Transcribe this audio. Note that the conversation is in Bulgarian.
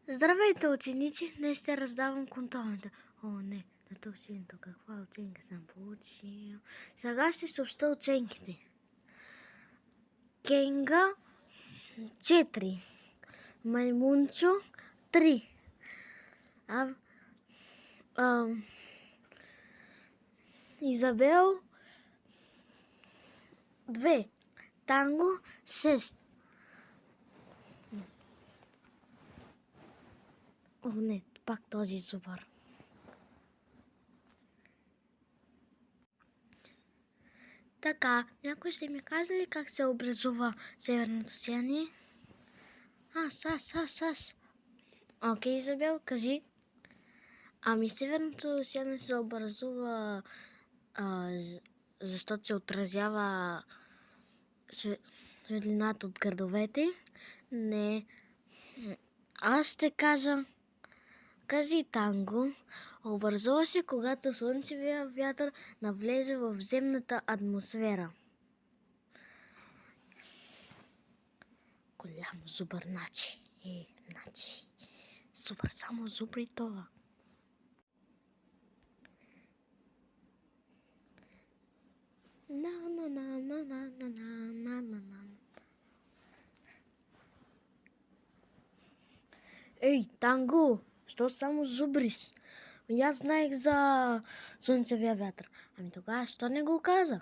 Здравейте, ученици! Днес ще раздавам контролните. О, не, на тълсенето. Каква оценка съм получил? Сега ще съобща оценките. Кенга 4. Маймунчо 3. Изабел 2. Танго 6. О, не, пак този супер. Така, някой ще ми каже ли как се образува северното сияние? Аз. Окей, Изабел, кажи. Северното сияние се образува, защото се отразява светлината от градовете. Не. Аз ще кажа. Кажи, Танго. Образува се, когато слънчевия вятър навлезе в земната атмосфера. Голям зубър, начи. Супер, само зубри това. Ей, Танго, що само зубрис? Аз знаех за слънцевия вятър. Тогава, що не го каза?